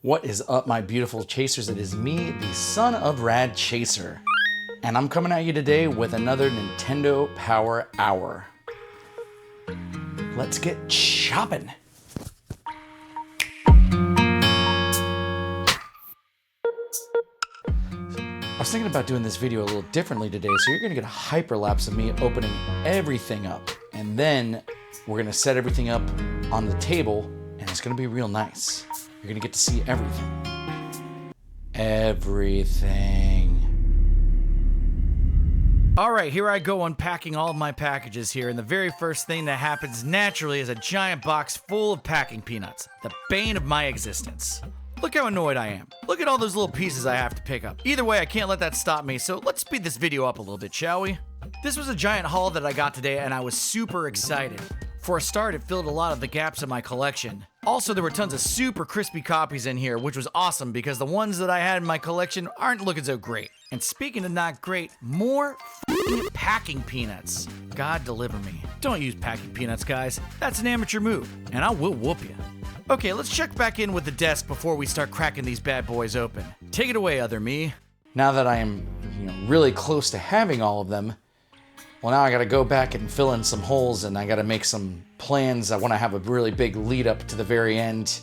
What is up, my beautiful chasers? It is me, the son of Rad Chaser, and I'm coming at you today with another Nintendo Power Hour. Let's get chopping. I was thinking about doing this video a little differently today, so you're gonna get a hyperlapse of me opening everything up, and then we're gonna set everything up on the table, and it's gonna be real nice. You're gonna get to see everything. Everything. All right, here I go unpacking all of my packages here, and the very first thing that happens naturally is a giant box full of packing peanuts, the bane of my existence. Look how annoyed I am. Look at all those little pieces I have to pick up. Either way, I can't let that stop me, so let's speed this video up a little bit, shall we? This was a giant haul that I got today, and I was super excited. For a start, it filled a lot of the gaps in my collection. Also, there were tons of super crispy copies in here, which was awesome because the ones that I had in my collection aren't looking so great. And speaking of not great, more packing peanuts. God deliver me. Don't use packing peanuts, guys. That's an amateur move, and I will whoop you. Okay, let's check back in with the desk before we start cracking these bad boys open. Take it away, other me. Now that I am, really close to having all of them, well, now I gotta go back and fill in some holes, and I gotta make some plans. I wanna have a really big lead up to the very end.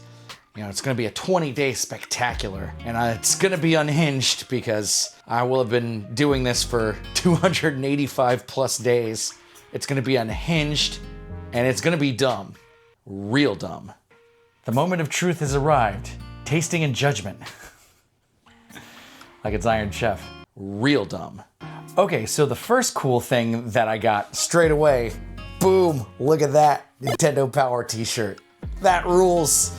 It's gonna be a 20-day spectacular, and it's gonna be unhinged because I will have been doing this for 285 plus days. It's gonna be unhinged, and it's gonna be dumb. Real dumb. The moment of truth has arrived. Tasting and judgment. Like it's Iron Chef. Real dumb. Okay, so the first cool thing that I got straight away, boom, look at that Nintendo Power t-shirt. That rules.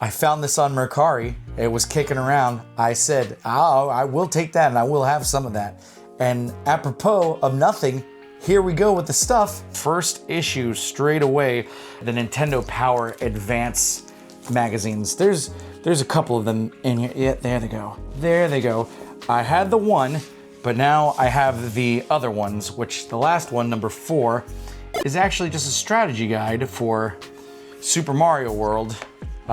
I found this on Mercari. It was kicking around. I said, oh, I will take that and I will have some of that. And apropos of nothing, here we go with the stuff. First issue straight away, the Nintendo Power Advance magazines. There's a couple of them in here. Yeah, there they go. There they go. I had the one, but now I have the other ones, which the last one, number 4, is actually just a strategy guide for Super Mario World,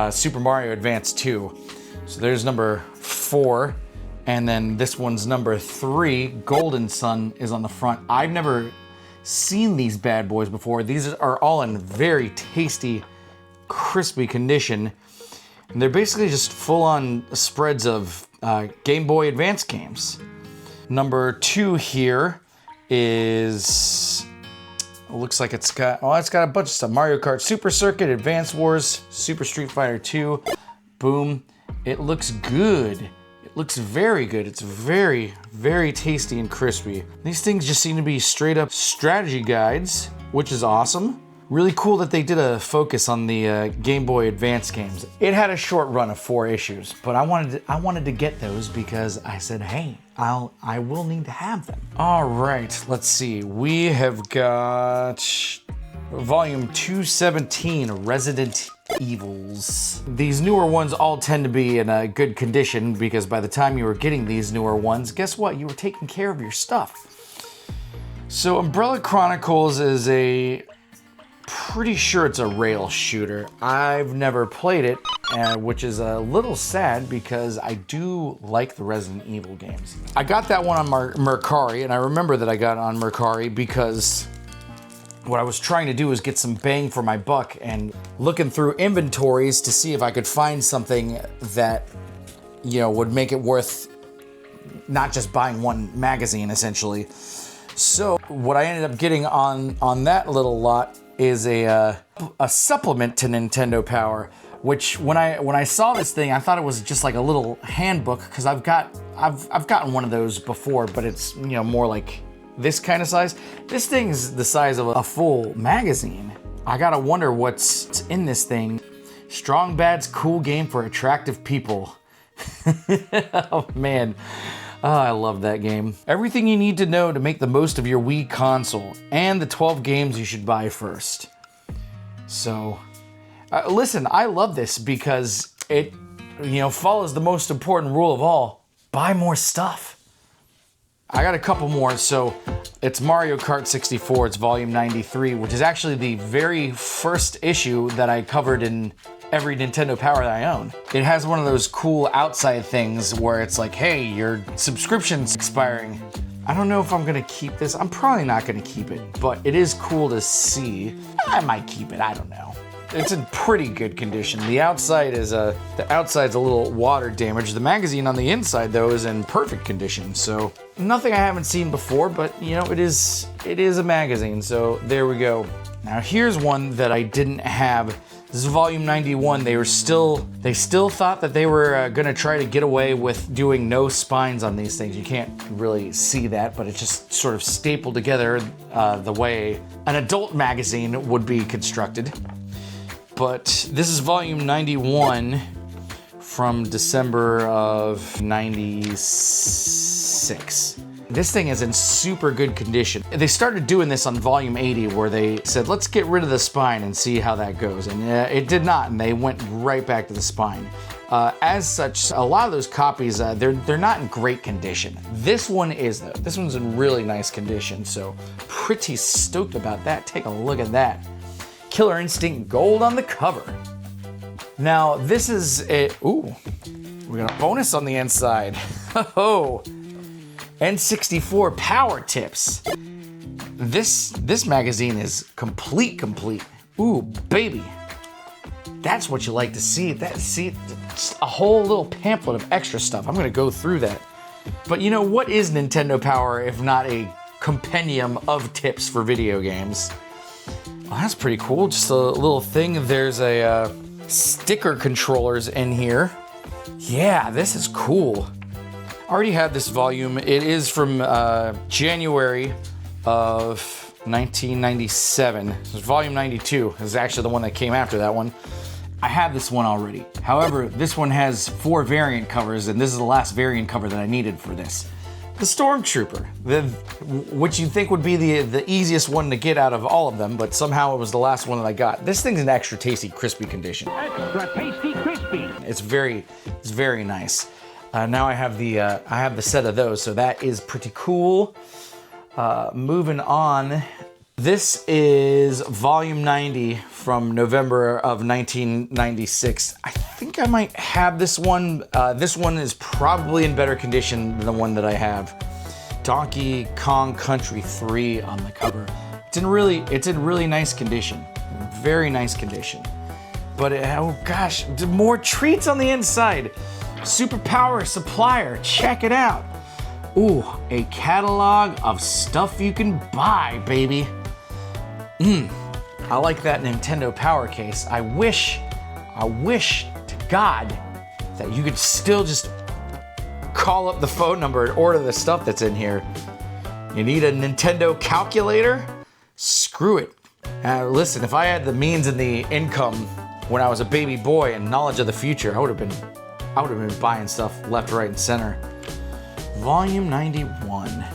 Super Mario Advance 2. So there's number 4, and then this one's number 3, Golden Sun, is on the front. I've never seen these bad boys before. These are all in very tasty, crispy condition. And they're basically just full-on spreads of Game Boy Advance games. Number 2 here is, looks like it's got a bunch of stuff. Mario Kart Super Circuit, Advance Wars, Super Street Fighter 2. Boom. It looks good. It looks very good. It's very, very tasty and crispy. These things just seem to be straight up strategy guides, which is awesome. Really cool that they did a focus on the Game Boy Advance games. It had a short run of 4 issues, but I wanted to get those because I said, hey, I will need to have them. All right, let's see. We have got volume 217, Resident Evils. These newer ones all tend to be in a good condition because by the time you were getting these newer ones, guess what? You were taking care of your stuff. So Umbrella Chronicles is pretty sure it's a rail shooter. I've never played it, which is a little sad because I do like the Resident Evil games. I got that one on Mercari, and I remember that I got it on Mercari because what I was trying to do was get some bang for my buck and looking through inventories to see if I could find something that, would make it worth not just buying one magazine, essentially. So what I ended up getting on that little lot is a supplement to Nintendo Power, which when I saw this thing, I thought it was just like a little handbook because I've gotten one of those before, but it's more like this kind of size. This thing's the size of a full magazine. I gotta wonder what's in this thing. Strong Bad's cool game for attractive people. Oh man. Oh, I love that game. Everything you need to know to make the most of your Wii console, and the 12 games you should buy first. So, listen, I love this because it, follows the most important rule of all. Buy more stuff. I got a couple more, so it's Mario Kart 64, it's volume 93, which is actually the very first issue that I covered in every Nintendo Power that I own. It has one of those cool outside things where it's like, hey, your subscription's expiring. I don't know if I'm gonna keep this. I'm probably not gonna keep it, but it is cool to see. I might keep it, I don't know. It's in pretty good condition. The outside's a little water damaged. The magazine on the inside though is in perfect condition. So nothing I haven't seen before, but you know, it is a magazine. So there we go. Now here's one that I didn't have. This is volume 91. They still thought that they were gonna try to get away with doing no spines on these things. You can't really see that, but it's just sort of stapled together the way an adult magazine would be constructed. But this is volume 91 from December of 96. This thing is in super good condition. They started doing this on volume 80 where they said, let's get rid of the spine and see how that goes. And it did not, and they went right back to the spine. As such, a lot of those copies, they're not in great condition. This one is though. This one's in really nice condition, so pretty stoked about that. Take a look at that. Killer Instinct Gold on the cover. Now this is ooh, we got a bonus on the inside. Oh. N64 Power Tips. This magazine is complete. Ooh, baby. That's what you like to see. See, a whole little pamphlet of extra stuff. I'm gonna go through that. But you know, what is Nintendo Power if not a compendium of tips for video games? Well, that's pretty cool. Just a little thing. There's a sticker controllers in here. Yeah, this is cool. I already had this volume. It is from January of 1997. This is volume 92. This is actually the one that came after that one. I have this one already. However, this one has 4 variant covers, and this is the last variant cover that I needed for this. The Stormtrooper, which you'd think would be the easiest one to get out of all of them, but somehow it was the last one that I got. This thing's in extra tasty, crispy condition. Extra tasty, crispy. It's very nice. Now I have the set of those, so that is pretty cool. Moving on, this is volume 90 from November of 1996. I think I might have this one. This one is probably in better condition than the one that I have. Donkey Kong Country 3 on the cover. It's in really nice condition, very nice condition. But oh gosh, more treats on the inside. Superpower Supplier, check it out. Ooh, a catalog of stuff you can buy, baby. I like that Nintendo Power case. I wish to God that you could still just call up the phone number and order the stuff that's in here. You need a Nintendo calculator? Screw it. Listen, if I had the means and the income when I was a baby boy and knowledge of the future, I would have been buying stuff left, right, and center. Volume 91.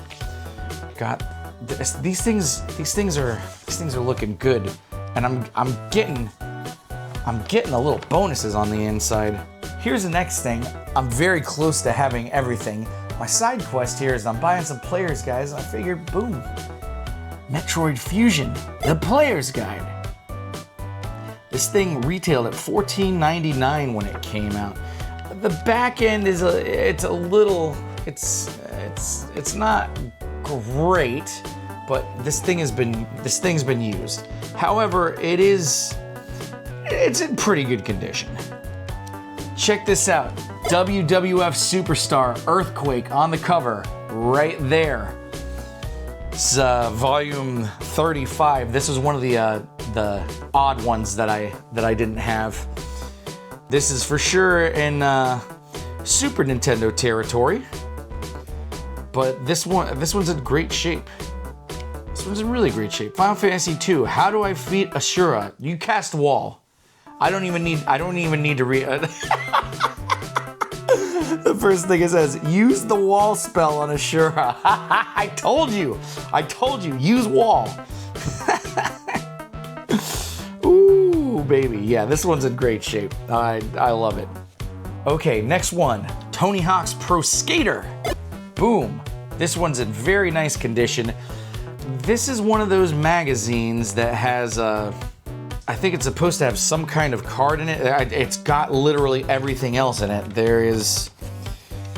Got this, these things are looking good, and I'm getting a little bonuses on the inside. Here's the next thing. I'm very close to having everything. My side quest here is I'm buying some Player's Guides, and I figured, boom, Metroid Fusion, the Player's Guide. This thing retailed at $14.99 when it came out. The back end is it's not great, but this thing's been used. However, it's in pretty good condition. Check this out. WWF Superstar Earthquake on the cover right there. It's volume 35. This is one of the odd ones that I didn't have. This is for sure in Super Nintendo territory, but this one's in great shape. This one's in really great shape. Final Fantasy II. How do I defeat Ashura? You cast wall. I don't even need to read. The first thing it says, use the wall spell on Ashura. I told you. Use wall. Ooh, baby. Yeah, this one's in great shape. I love it. Okay, next one. Tony Hawk's Pro Skater. Boom. This one's in very nice condition. This is one of those magazines that has I think it's supposed to have some kind of card in it. It's got literally everything else in it. There is,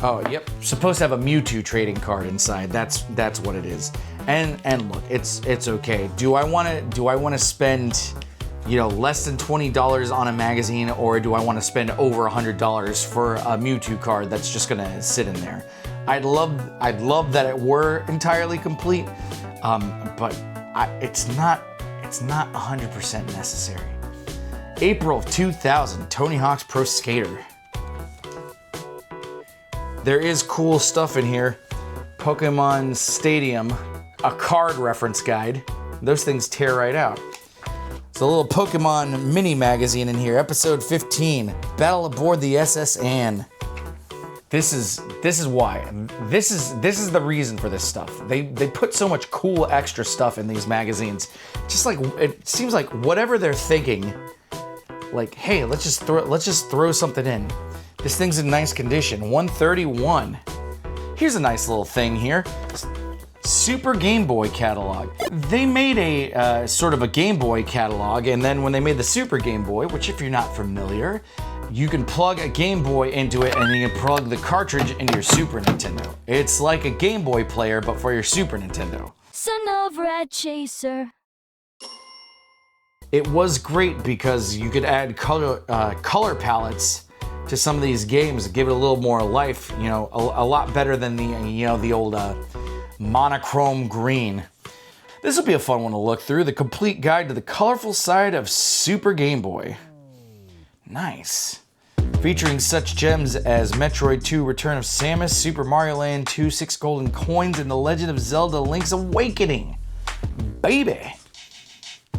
oh, yep, supposed to have a Mewtwo trading card inside. That's what it is. And look, it's okay. Do I want to spend, less than $20 on a magazine, or do I want to spend over $100 for a Mewtwo card that's just gonna sit in there? I'd love that it were entirely complete, but it's not 100% necessary. April of 2000, Tony Hawk's Pro Skater. There is cool stuff in here. Pokemon Stadium, a card reference guide. Those things tear right out. There's a little Pokemon mini magazine in here, episode 15, Battle Aboard the SS Anne. This is why. This is the reason for this stuff. They put so much cool extra stuff in these magazines. Just like, it seems like whatever they're thinking, like, hey, let's just throw something in. This thing's in nice condition. 131. Here's a nice little thing here. Super Game Boy catalog. They made a sort of a Game Boy catalog, and then when they made the Super Game Boy, which if you're not familiar, you can plug a Game Boy into it and you can plug the cartridge into your Super Nintendo. It's like a Game Boy player, but for your Super Nintendo. Son of Rat Chaser. It was great because you could add color palettes to some of these games, give it a little more life, a lot better than the old monochrome green. This will be a fun one to look through. The complete guide to the colorful side of Super Game Boy. Nice. Featuring such gems as Metroid 2 Return of Samus, Super Mario Land 2 6 Golden Coins, and The Legend of Zelda Link's Awakening. Baby.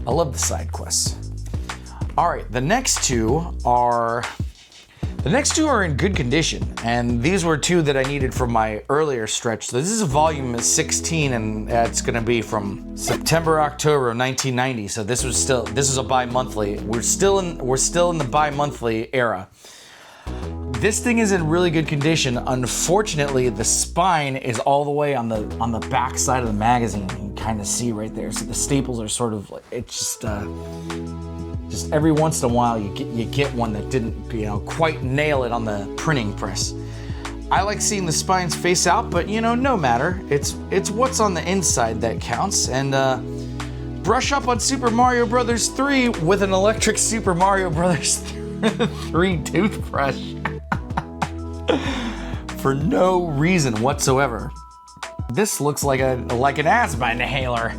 I love the side quests. Alright, the next two are in good condition, and these were two that I needed from my earlier stretch. So this is volume 16, and it's going to be from September, October of 1990. So this is a bi-monthly. We're still in the bi-monthly era. This thing is in really good condition. Unfortunately, the spine is all the way on the back side of the magazine. You can kind of see right there. So the staples are sort of like, it's just every once in a while you get one that didn't quite nail it on the printing press. I like seeing the spines face out, but no matter. It's what's on the inside that counts. And brush up on Super Mario Bros. 3 with an electric Super Mario Bros. 3 toothbrush. For no reason whatsoever. This looks like an asthma inhaler.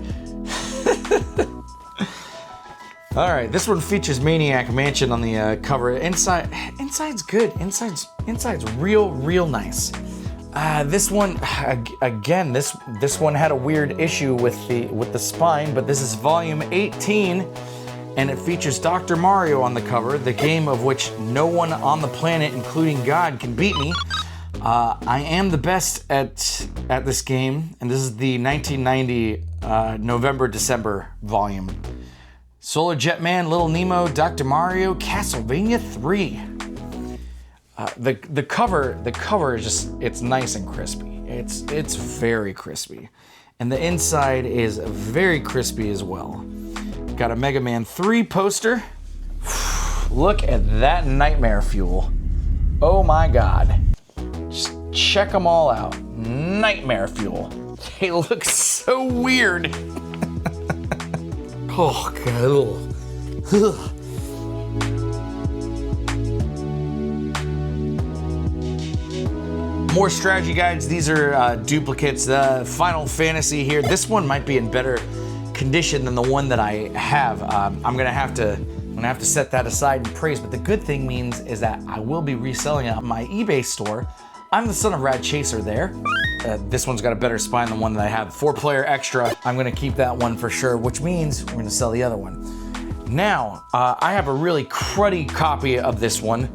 All right, this one features Maniac Mansion on the cover. Inside's good. Inside's real nice. This one, again, this one had a weird issue with the spine, but this is volume 18, and it features Dr. Mario on the cover, the game of which no one on the planet, including God, can beat me. I am the best at this game, and this is the 1990 November-December volume. Solar Jetman, Little Nemo, Dr. Mario, Castlevania 3. The cover is just, it's nice and crispy. It's very crispy. And the inside is very crispy as well. Got a Mega Man 3 poster. Look at that nightmare fuel. Oh my God. Just check them all out. Nightmare fuel. They look so weird. Oh, God. More strategy guides. These are duplicates. Final Fantasy here. This one might be in better condition than the one that I have. I'm gonna have to set that aside and praise. But the good thing means is that I will be reselling it on my eBay store. I'm the son of Rad Chaser there. This one's got a better spine than the one that I have. 4-player extra. I'm gonna keep that one for sure, which means we're gonna sell the other one. Now, I have a really cruddy copy of this one.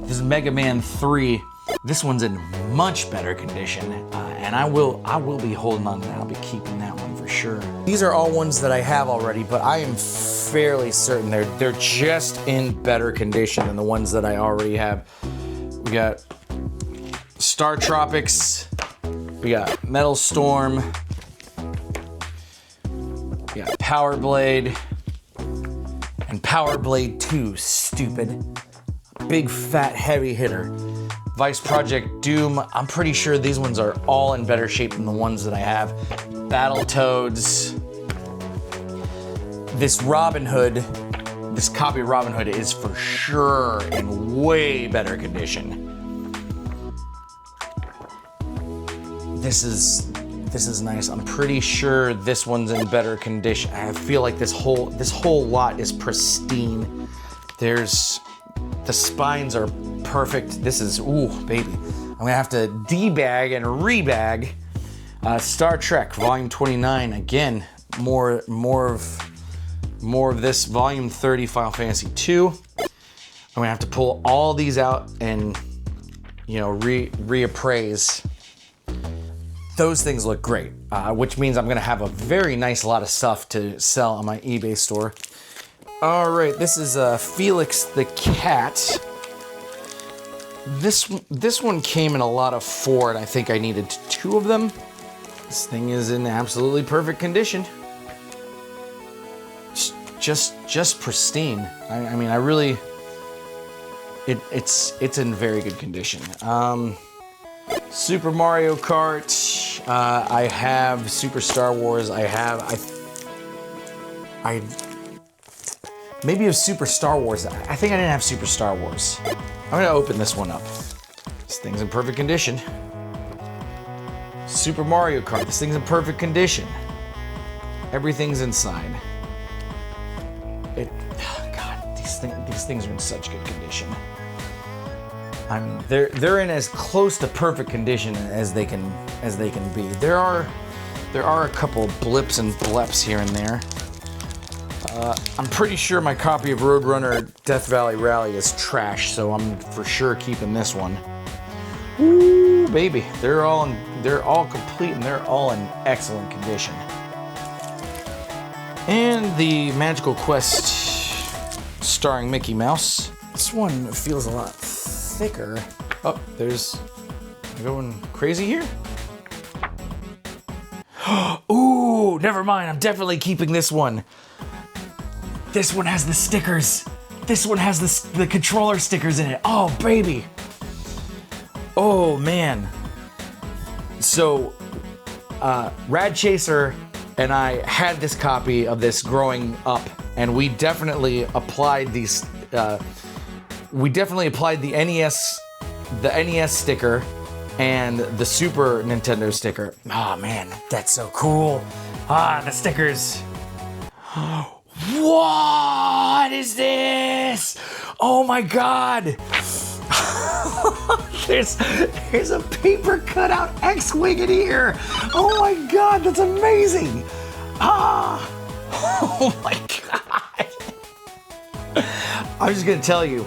This is Mega Man 3. This one's in much better condition, and I will be holding on to that. I'll be keeping that one for sure. These are all ones that I have already, but I am fairly certain they're just in better condition than the ones that I already have. We got Star Tropics, we got Metal Storm, we got Power Blade, And Power Blade 2, stupid. Big, fat, heavy hitter. Vice Project Doom, I'm pretty sure these ones are all in better shape than the ones that I have. Battletoads. This Robin Hood, this copy of Robin Hood is for sure in way better condition. This is nice. I'm pretty sure this one's in better condition. I feel like this whole lot is pristine. The spines are perfect. This is, ooh, baby. I'm gonna have to debag and rebag. Star Trek Volume 29. Again, more of this. Volume 30 Final Fantasy 2. I'm gonna have to pull all these out and, you know, reappraise. Those things look great, which means I'm gonna have a very nice lot of stuff to sell on my eBay store. All right, this is Felix the Cat. This one came in a lot of 4, and I think I needed 2 of them. This thing is in absolutely perfect condition. Just pristine. I mean, I really, it's in very good condition. Super Mario Kart. I have Super Star Wars. I maybe it was Super Star Wars. I think I didn't have Super Star Wars. I'm gonna open this one up. This thing's in perfect condition. Super Mario Kart. This thing's in perfect condition. Everything's inside. God, these things are in such good condition. I mean, they're in as close to perfect condition as they can be. There are a couple blips and bleps here and there. I'm pretty sure my copy of Roadrunner Death Valley Rally is trash, so I'm for sure keeping this one. Ooh, baby, they're all complete and they're all in excellent condition. And the Magical Quest starring Mickey Mouse. This one feels a lot thicker. Oh, I'm going crazy here. Ooh, never mind. I'm definitely keeping this one. This one has the stickers. This one has the controller stickers in it. Oh, baby. Oh, man. So, Rad Chaser and I had this copy of this growing up, and we definitely applied these. We definitely applied the NES sticker and the Super Nintendo sticker. Oh man, that's so cool. The stickers. What is this? Oh my God. There's a paper cutout X-Wing in here. Oh my God, that's amazing. Oh my God. I'm just gonna tell you,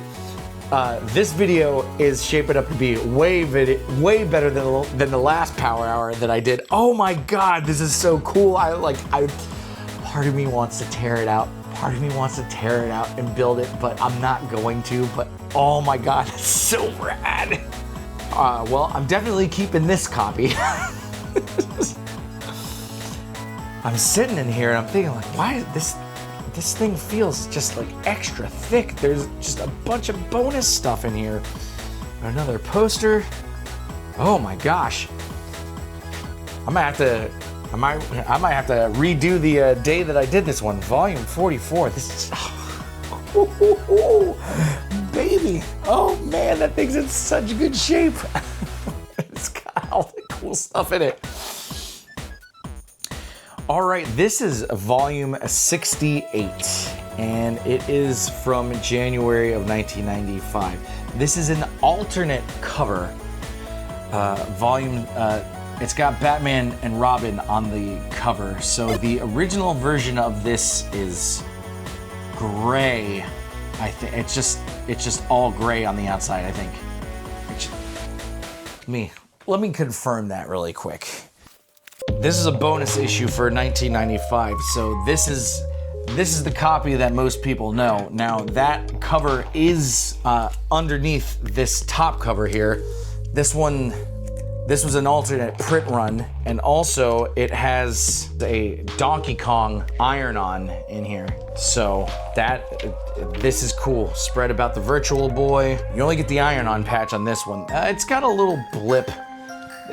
this video is shaping up to be way better than the last Power Hour that I did. Oh my God, this is so cool. Part of me wants to tear it out. Part of me wants to tear it out and build it, but I'm not going to. But oh my God, it's so rad. Well, I'm definitely keeping this copy. I'm sitting in here and I'm thinking, like, why is this thing feels just like extra thick. There's just a bunch of bonus stuff in here. Another poster. Oh my gosh. I might have to redo the day that I did this one. Volume 44. This is, baby. Oh man, that thing's in such good shape. It's got all the cool stuff in it. All right, this is volume 68, and it is from January of 1995. This is an alternate cover. It's got Batman and Robin on the cover. So the original version of this is gray. I think it's just all gray on the outside, I think. Let me confirm that really quick. This is a bonus issue for 1995, so this is the copy that most people know. Now that cover is underneath this top cover here. This one This was an alternate print run, and also it has a Donkey Kong iron-on in here. So this is cool. Spread about the Virtual Boy. You only get the iron-on patch on this one. It's got a little blip.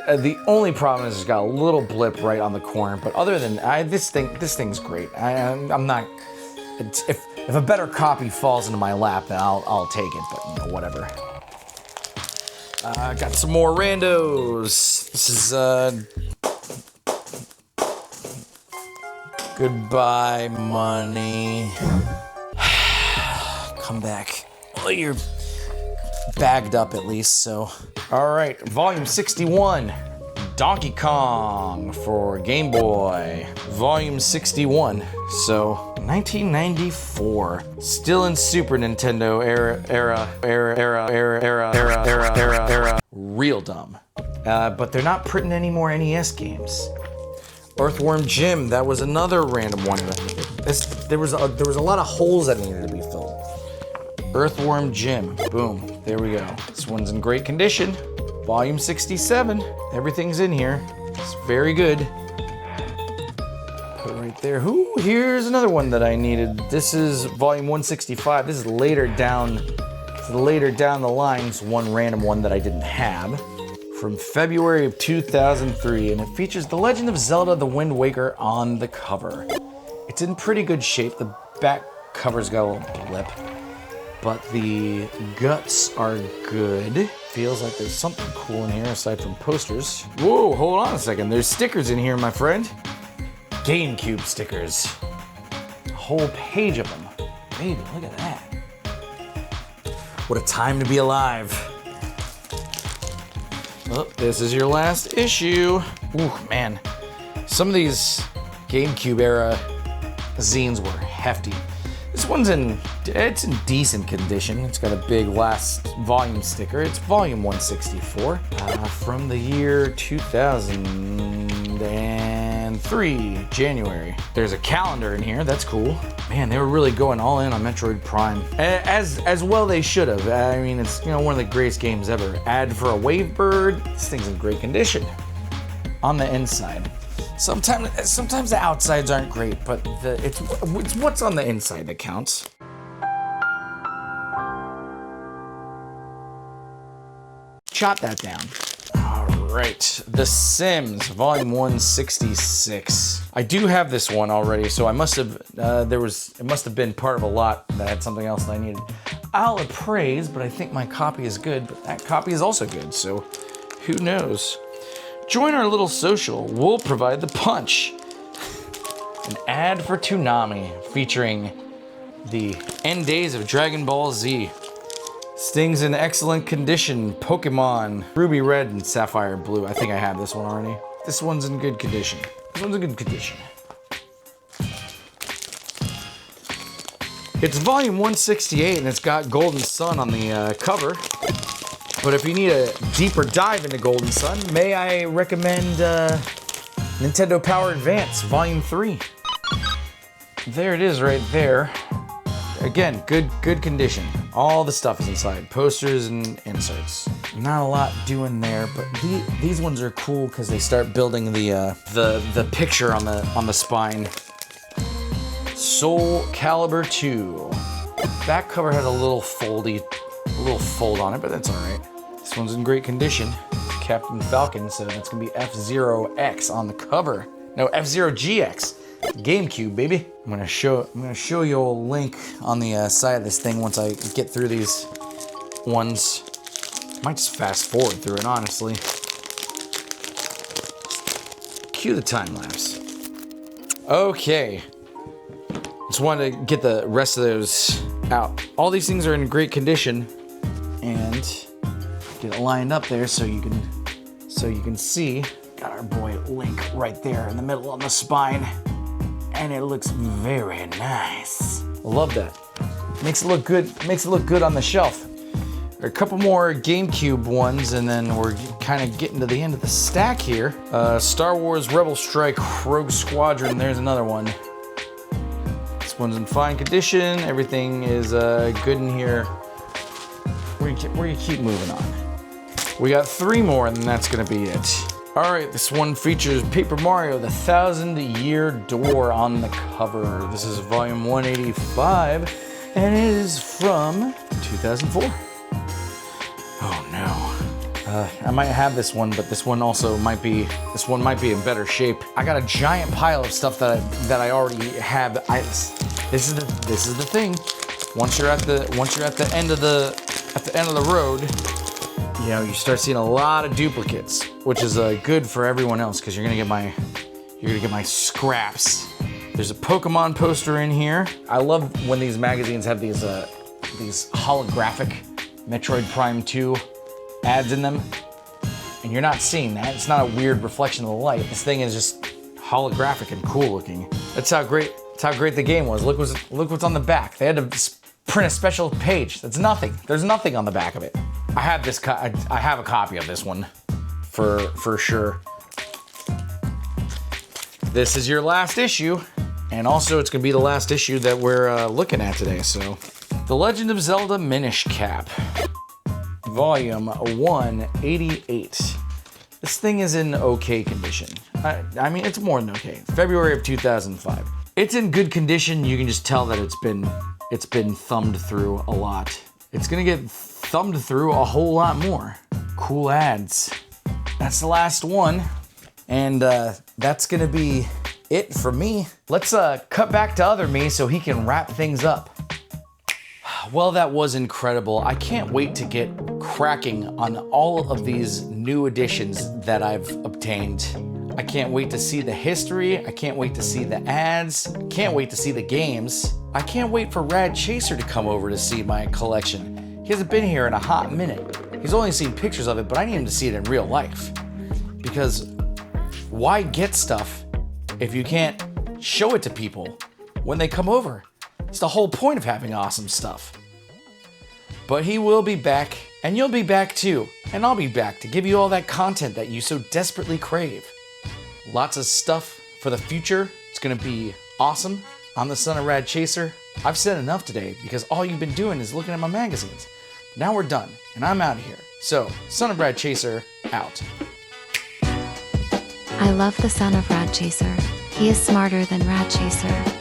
The only problem is it's got a little blip right on the corner, but other than this thing's great. I'm not. If a better copy falls into my lap, then I'll take it. But you know, whatever. Got some more randos. This is goodbye money. Come back. Well, you're bagged up at least, so. All right, volume 61, Donkey Kong for Game Boy. Volume 61, so 1994. Still in Super Nintendo era. Real dumb. But they're not printing any more NES games. Earthworm Jim, that was another random one. There was a lot of holes that needed to be filled. Earthworm Jim, boom, there we go. This one's in great condition. Volume 67, everything's in here. It's very good. Put it right there. Ooh, here's another one that I needed. This is volume 165. This is later down the line. It's one random one that I didn't have. From February of 2003, and it features The Legend of Zelda: The Wind Waker on the cover. It's in pretty good shape. The back cover's got a little blip, but the guts are good. Feels like there's something cool in here aside from posters. Whoa, hold on a second. There's stickers in here, my friend. GameCube stickers. A whole page of them. Baby, look at that. What a time to be alive. Oh, this is your last issue. Ooh, man. Some of these GameCube era zines were hefty. This one's in decent condition. It's got a big last volume sticker. It's volume 164 from the year 2003, January. There's a calendar in here. That's cool. Man, they were really going all in on Metroid Prime. As well they should have. I mean, it's one of the greatest games ever. Ad for a Wavebird. This thing's in great condition. On the inside. Sometimes the outsides aren't great, but it's what's on the inside that counts. Jot that down. All right, The Sims, volume 166. I do have this one already, so I must have it must have been part of a lot that had something else that I needed. I'll appraise, but I think my copy is good, but that copy is also good, so who knows? Join our little social. We'll provide the punch. An ad for Toonami featuring the end days of Dragon Ball Z. Sting's in excellent condition. Pokemon Ruby Red and Sapphire Blue. I think I have this one already. This one's in good condition. This one's in good condition. It's volume 168 and it's got Golden Sun on the cover. But if you need a deeper dive into Golden Sun, may I recommend Nintendo Power Advance Volume 3. There it is right there. Again, good condition. All the stuff is inside. Posters and inserts. Not a lot doing there, but these ones are cool because they start building the picture on the spine. Soul Calibur 2. Back cover had a little fold on it, but that's all right. This one's in great condition. Captain Falcon, so that's gonna be F-Zero X on the cover. No, F-Zero GX. GameCube, baby. I'm gonna show you a link on the side of this thing once I get through these ones. Might just fast forward through it, honestly. Cue the time lapse. Okay. Just wanted to get the rest of those out. All these things are in great condition, and get it lined up there so you can see. Got our boy Link right there in the middle on the spine, and it looks very nice. Love that. Makes it look good. Makes it look good on the shelf. A couple more GameCube ones, and then we're kind of getting to the end of the stack here. Star Wars Rebel Strike Rogue Squadron. There's another one. This one's in fine condition. Everything is good in here. We're gonna keep moving on. We got 3 more, and then that's gonna be it. All right, this one features Paper Mario, the 1,000-Year Door on the cover. This is volume 185, and it is from 2004. Oh no. I might have this one, but this one might be in better shape. I got a giant pile of stuff that I already have. This is the thing. Once you're at the end of the road, you know, you start seeing a lot of duplicates, which is good for everyone else because you're gonna get my scraps. There's a Pokemon poster in here. I love when these magazines have these holographic Metroid Prime 2 ads in them, and you're not seeing that. It's not a weird reflection of the light. This thing is just holographic and cool looking. That's how great the game was. Look what's on the back. They had to print a special page. That's nothing. There's nothing on the back of it. I have this. I have a copy of this one, for sure. This is your last issue, and also it's gonna be the last issue that we're looking at today. So, The Legend of Zelda Minish Cap, Volume 188. This thing is in okay condition. I mean, it's more than okay. February of 2005. It's in good condition. You can just tell that it's been thumbed through a lot. It's gonna get thumbed through a whole lot more. Cool ads. That's the last one, and that's gonna be it for me. Let's cut back to other me so he can wrap things up. Well, that was incredible. I can't wait to get cracking on all of these new additions that I've obtained. I can't wait to see the history. I can't wait to see the ads. Can't wait to see the games. I can't wait for Rad Chaser to come over to see my collection. He hasn't been here in a hot minute. He's only seen pictures of it, but I need him to see it in real life. Because why get stuff if you can't show it to people when they come over? It's the whole point of having awesome stuff. But he will be back, and you'll be back too. And I'll be back to give you all that content that you so desperately crave. Lots of stuff for the future. It's gonna be awesome. I'm the son of Rad Chaser. I've said enough today because all you've been doing is looking at my magazines. Now we're done, and I'm out of here. So, son of Rad Chaser, out. I love the son of Rad Chaser. He is smarter than Rad Chaser.